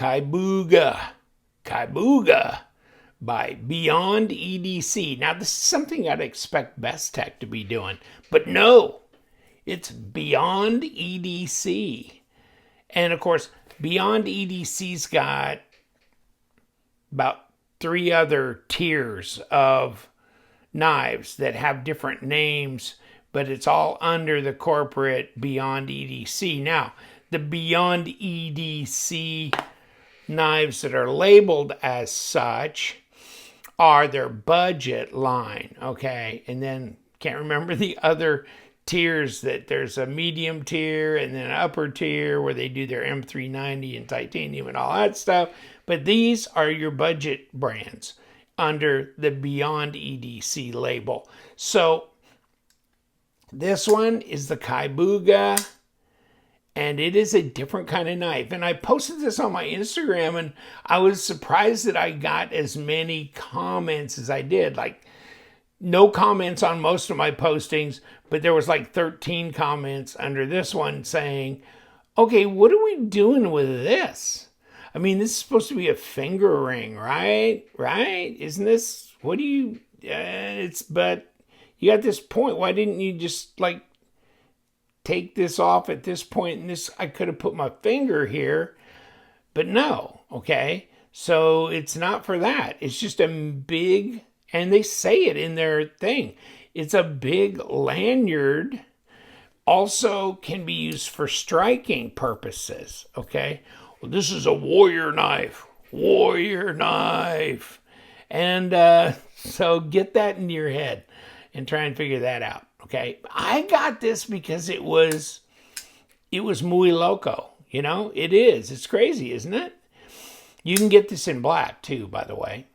Kibuga. Kibuga by Beyond EDC. Now, this is something I'd expect Best Tech to be doing, but no, it's Beyond EDC. And of course, Beyond EDC's got about 3 other tiers of knives that have different names, but it's all under the corporate Beyond EDC. Now, the Beyond EDC knives that are labeled as such are their budget line, okay? And then can't remember the other tiers, that there's a medium tier and then an upper tier where they do their M390 and titanium and all that stuff. But these are your budget brands under the Beyond EDC label. So this one is the Kibuga, and it is a different kind of knife. And I posted this on my Instagram, and I was surprised that I got as many comments as I did. Like, no comments on most of my postings, but there was like 13 comments under this one saying, okay, what are we doing with this? I mean, this is supposed to be a finger ring, right? Right? Isn't this, what do you, but you got this point. Why didn't you just like take this off at this point? And this, I could have put my finger here, but no, okay? So it's not for that. It's just a big, and they say it in their thing, it's a big lanyard. Also can be used for striking purposes, okay? Well, this is a warrior knife. Warrior knife. And so get that in your head and try and figure that out, okay? I got this because it was muy loco, you know? It is. It's crazy, isn't it? You can get this in black, too, by the way.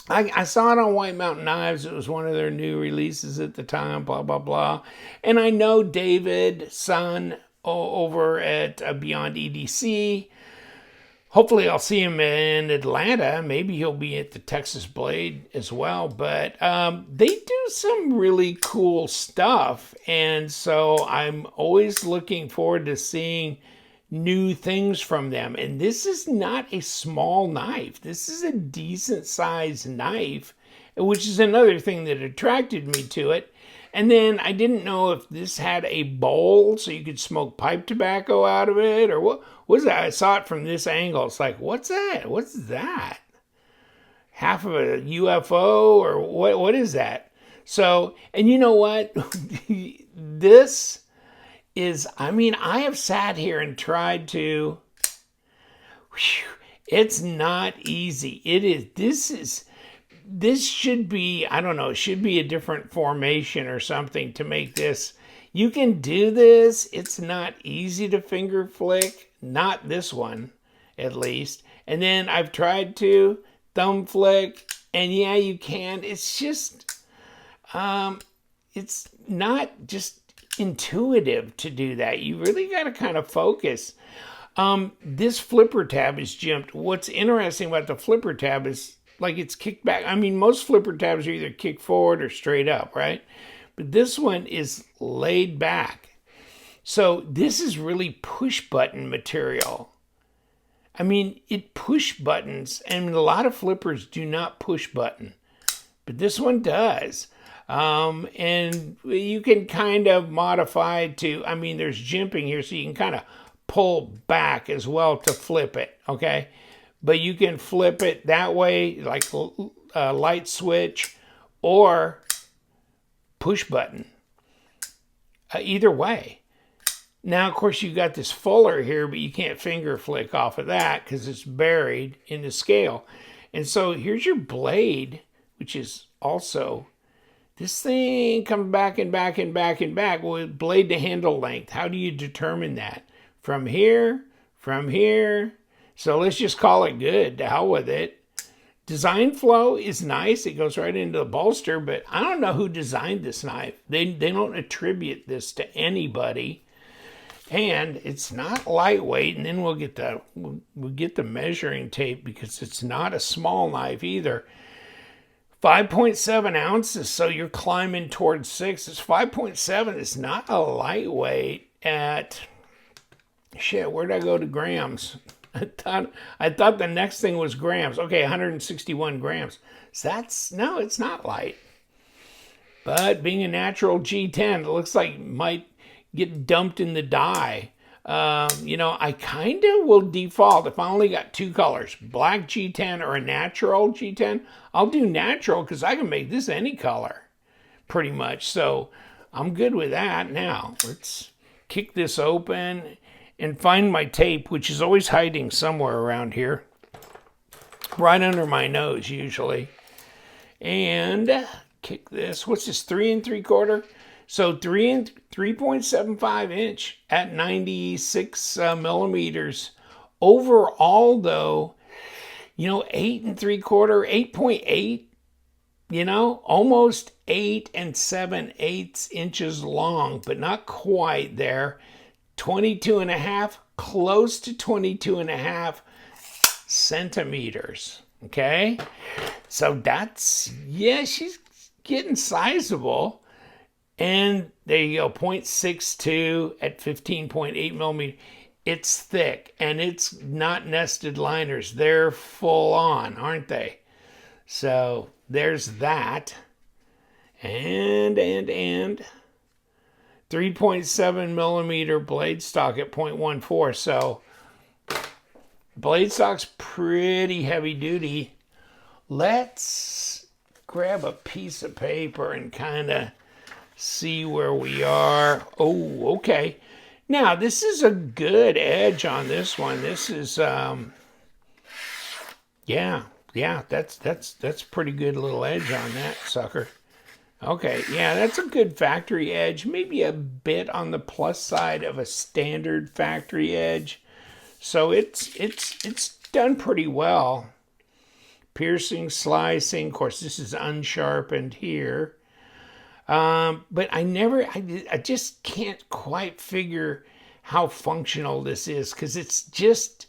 I saw it on White Mountain Knives. It was one of their new releases at the time, blah, blah, blah. And I know David, son, over at Beyond EDC. Hopefully I'll see him in Atlanta. Maybe he'll be at the Texas Blade as well. But they do some really cool stuff. And so I'm always looking forward to seeing new things from them. And this is not a small knife. This is a decent sized knife, which is another thing that attracted me to it. And then I didn't know if this had a bowl so you could smoke pipe tobacco out of it, or what was that? I saw it from this angle. It's like, what's that? What's that? Half of a UFO, or what is that? So, and you know what? This is, I mean, I have sat here and tried to, it's not easy. It is, this should be, I don't know, it should be a different formation or something to make this. You can do this. It's not easy to finger flick. Not this one, at least. And then I've tried to thumb flick, and yeah, you can. It's just, it's not just intuitive to do that. You really got to kind of focus. This flipper tab is jimped. What's interesting about the flipper tab is like it's kicked back. I mean, most flipper tabs are either kick forward or straight up, right? But this one is laid back. So this is really push button material. I mean, it push buttons, and a lot of flippers do not push button, but this one does. And you can kind of modify to, I mean, there's jimping here, so you can kind of pull back as well to flip it, okay? But you can flip it that way, like a light switch or push button. Either way. Now, of course, you got this fuller here, but you can't finger flick off of that because it's buried in the scale. And so here's your blade, which is also, this thing comes back and back and back and back. Well, blade to handle length, how do you determine that? From here, from here. So let's just call it good. To hell with it. Design flow is nice. It goes right into the bolster, but I don't know who designed this knife. They don't attribute this to anybody. And it's not lightweight. And then we'll get the measuring tape because it's not a small knife either. 5.7 ounces, so you're climbing towards 6. It's 5.7. It's not a lightweight at, shit, where'd I go to grams? I thought the next thing was grams. Okay, 161 grams. So no, it's not light. But being a natural G10, it looks like it might get dumped in the dye. I kind of will default if I only got two colors, black G10 or a natural G10. I'll do natural because I can make this any color pretty much. So I'm good with that. Now let's kick this open and find my tape, which is always hiding somewhere around here, right under my nose usually. And kick this. What's this, 3 3/4? So 3.75 inch at 96 millimeters. Overall, though, 8 3/4, 8.8. Almost 8 7/8 inches long, but not quite there. 22.5, close to 22.5 centimeters. Okay, so that's, she's getting sizable. And there you go, 0.62 at 15.8 millimeters. It's thick, and it's not nested liners. They're full on, aren't they? So there's that. And 3.7 millimeter blade stock at 0.14. So blade stock's pretty heavy duty. Let's grab a piece of paper and kind of see where we are. Oh, okay. Now, this is a good edge on this one. This is, that's pretty good little edge on that sucker. Okay, yeah, that's a good factory edge. Maybe a bit on the plus side of a standard factory edge. So it's done pretty well. Piercing, slicing. Of course, this is unsharpened here. But I just can't quite figure how functional this is, because it's just,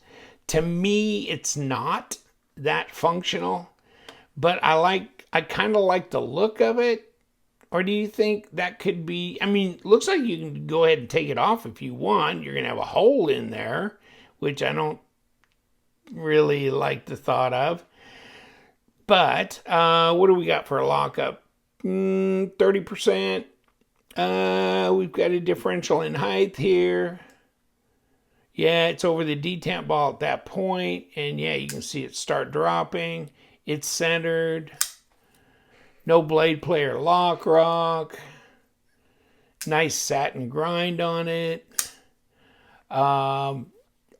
to me, it's not that functional. But I kind of like the look of it. Or do you think that could be, looks like you can go ahead and take it off if you want. You're going to have a hole in there, which I don't really like the thought of. But what do we got for a lockup? 30%. We've got a differential in height here. Yeah, it's over the detent ball at that point. And yeah, you can see it start dropping. It's centered. No blade player lock rock. Nice satin grind on it.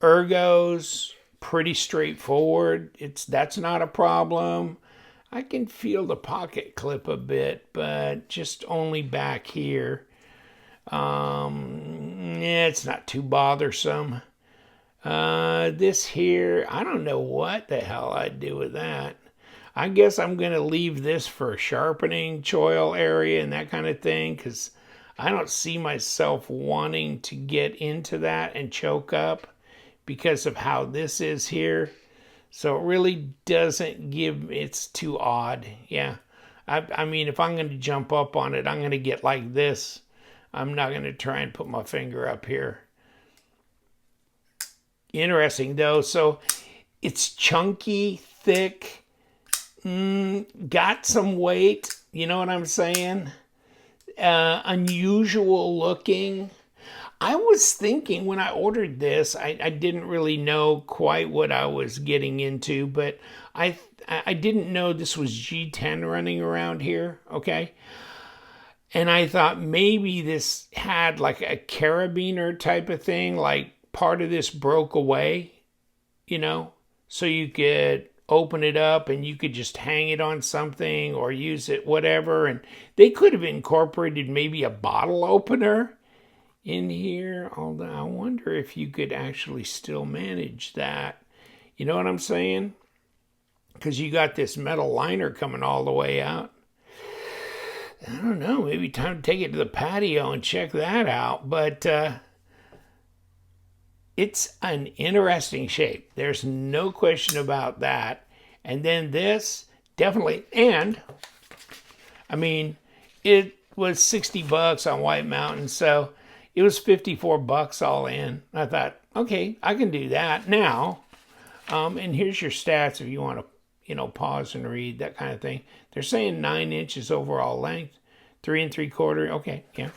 Ergos, pretty straightforward. That's not a problem. I can feel the pocket clip a bit, but just only back here. It's not too bothersome. This here, I don't know what the hell I'd do with that. I guess I'm going to leave this for sharpening choil area and that kind of thing, because I don't see myself wanting to get into that and choke up because of how this is here. So it really doesn't it's too odd. Yeah. I mean, if I'm going to jump up on it, I'm going to get like this. I'm not going to try and put my finger up here. Interesting, though. So it's chunky, thick, got some weight. You know what I'm saying? Unusual looking. I was thinking when I ordered this, I didn't really know quite what I was getting into, but I didn't know this was G10 running around here, okay? And I thought maybe this had like a carabiner type of thing, like part of this broke away, so you could open it up and you could just hang it on something or use it, whatever. And they could have incorporated maybe a bottle opener in here, although I wonder if you could actually still manage that. You know what I'm saying? Because you got this metal liner coming all the way out. I don't know, maybe time to take it to the patio and check that out. But it's an interesting shape. There's no question about that. And then this, definitely, and it was $60 on White Mountain, so it was $54 all in. I thought, okay, I can do that. Now, And here's your stats if you want to, pause and read, that kind of thing. They're saying 9 inches overall length, 3 3/4. Okay, yeah.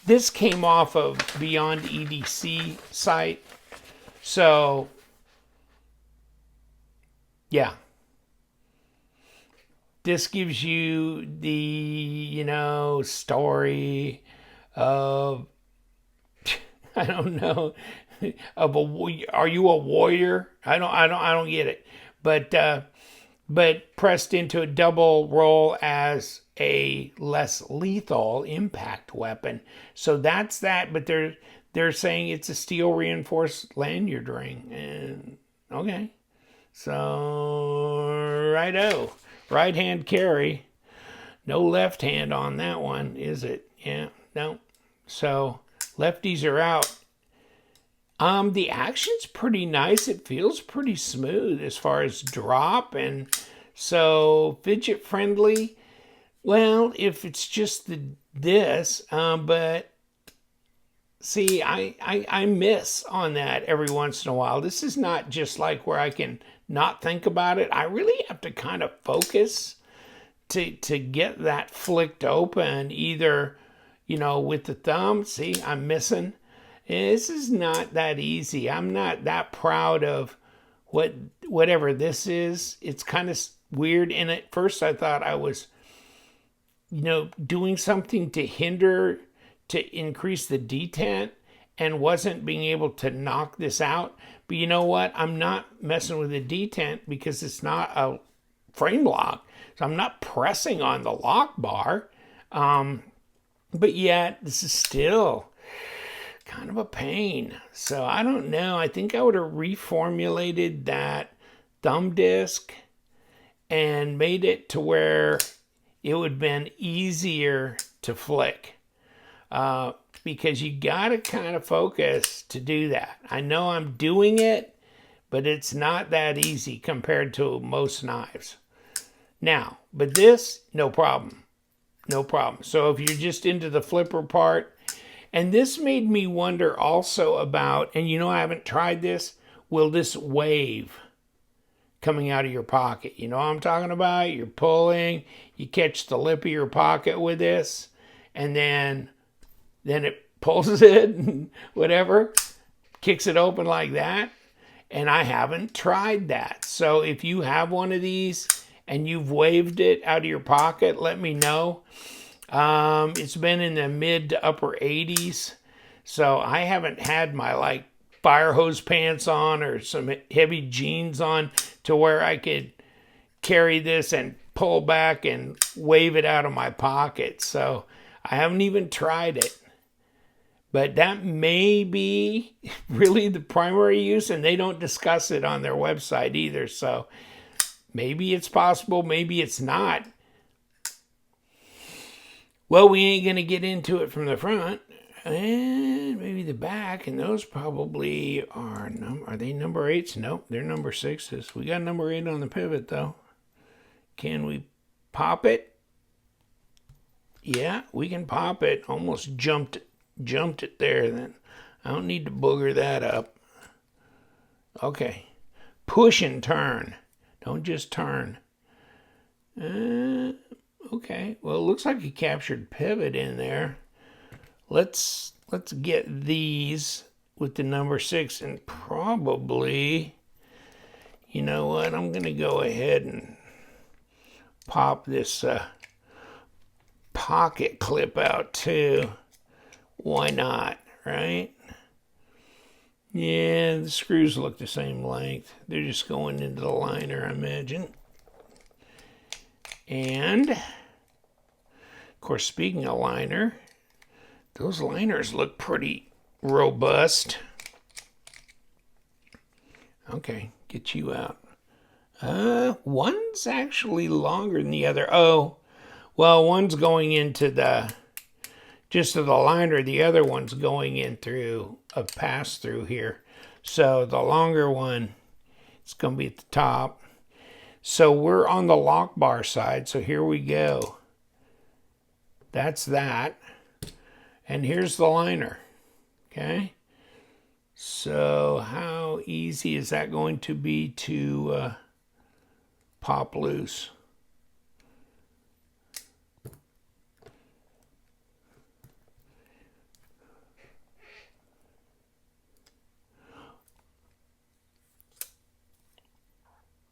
This came off of Beyond EDC site. So, yeah. This gives you the, story of, I don't know, are you a warrior? I don't get it. But pressed into a double role as a less lethal impact weapon. So that's that. But they're saying it's a steel reinforced lanyard ring. And okay, so righto, right hand carry, no left hand on that one, is it? Yeah, no. So lefties are out. The action's pretty nice. It feels pretty smooth as far as drop, and so fidget friendly. Well, if it's just this, but see, I miss on that every once in a while. This is not just like where I can not think about it. I really have to kind of focus to get that flicked open, either, with the thumb. See, I'm missing. This is not that easy. I'm not that proud of whatever this is. It's kind of weird. And at first I thought I was, doing something to increase the detent and wasn't being able to knock this out. But you know what? I'm not messing with the detent because it's not a frame lock. So I'm not pressing on the lock bar. But yet this is still kind of a pain. So I don't know. I think I would have reformulated that thumb disc and made it to where it would have been easier to flick. Because you got to kind of focus to do that. I know I'm doing it, but it's not that easy compared to most knives. Now, but this, no problem. No problem. So if you're just into the flipper part, and this made me wonder also about, and I haven't tried this, will this wave coming out of your pocket? You know what I'm talking about? You're pulling, you catch the lip of your pocket with this, and then it pulls it and whatever, kicks it open like that. And I haven't tried that. So if you have one of these and you've waved it out of your pocket, let me know. It's been in the mid to upper 80s. So I haven't had my fire hose pants on or some heavy jeans on to where I could carry this and pull back and wave it out of my pocket. So I haven't even tried it. But that may be really the primary use, and they don't discuss it on their website either. So maybe it's possible, maybe it's not. Well, we ain't going to get into it from the front. And maybe the back, and those probably are they number 8s? Nope, they're number 6s. We got number 8 on the pivot, though. Can we pop it? Yeah, we can pop it. Almost jumped it there then. I don't need to booger that up. Okay. Push and turn. Don't just turn. Okay. Well, it looks like you captured pivot in there. Let's get these with the number 6, and probably, you know what? I'm going to go ahead and pop this pocket clip out too. Why not, right? Yeah, the screws look the same length. They're just going into the liner, I imagine. And, of course, speaking of liner, those liners look pretty robust. Okay, get you out. One's actually longer than the other. Oh, well, one's going into just to the liner. The other one's going in through a pass-through here. So the longer one, it's going to be at the top. So we're on the lock bar side. So here we go. That's that. And here's the liner. Okay. So So how easy is that going to be to pop loose?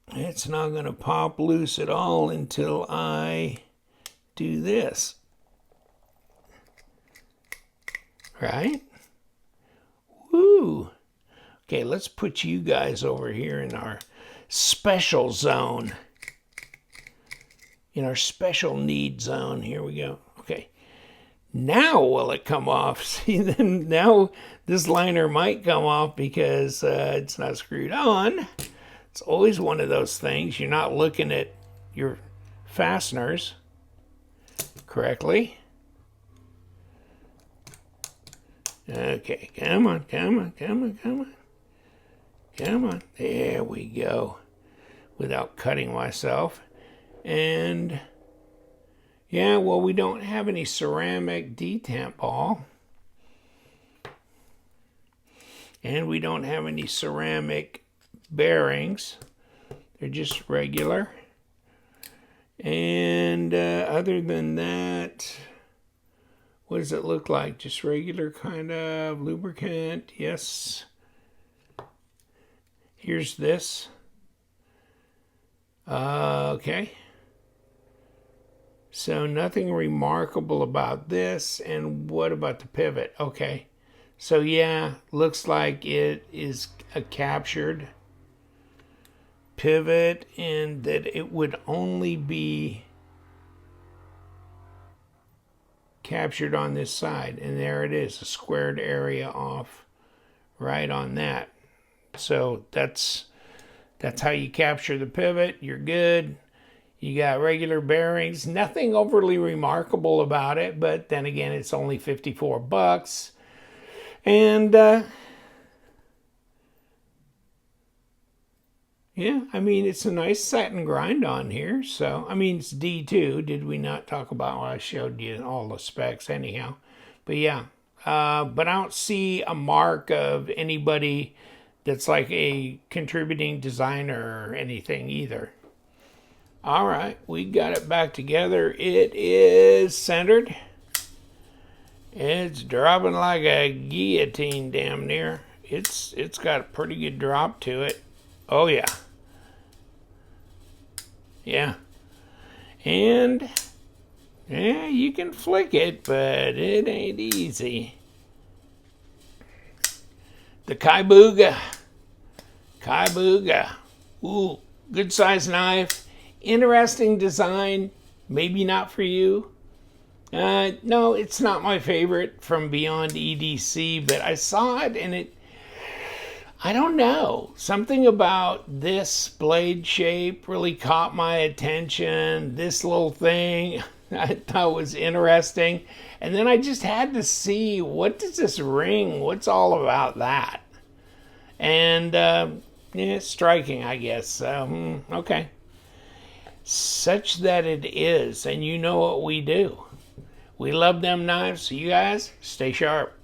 It's not going to pop loose at all until I do this. Right? Woo! Okay, let's put you guys over here in our special zone. In our special need zone. Here we go. Okay. Now will it come off? See, then now this liner might come off because it's not screwed on. It's always one of those things. You're not looking at your fasteners correctly. Okay, come on, come on, come on, come on. Come on. There we go. Without cutting myself. And yeah, well, we don't have any ceramic detamp ball. And we don't have any ceramic bearings. They're just regular. And other than that, what does it look like? Just regular kind of lubricant. Yes. Here's this. Okay. So nothing remarkable about this. And what about the pivot? Okay. So yeah, looks like it is a captured pivot, and that it would only be captured on this side. And there it is, a squared area off right on that. So that's how you capture the pivot. You're good. You got regular bearings. Nothing overly remarkable about it, but then again, it's only $54. And yeah, I mean, it's a nice set and grind on here. So, I mean, it's D2. Did we not talk about? Well, I showed you all the specs anyhow. But yeah, but I don't see a mark of anybody that's like a contributing designer or anything either. All right, we got it back together. It is centered. It's dropping like a guillotine damn near. It's got a pretty good drop to it. Oh yeah. Yeah. And yeah, you can flick it, but it ain't easy. The Kibuga. Kibuga. Ooh, good size knife. Interesting design. Maybe not for you. No, it's not my favorite from Beyond EDC, but I saw it and I don't know. Something about this blade shape really caught my attention. This little thing I thought was interesting. And then I just had to see, what does this ring? What's all about that? And yeah, it's striking, I guess. Okay. Such that it is. And you know what we do. We love them knives. So you guys, stay sharp.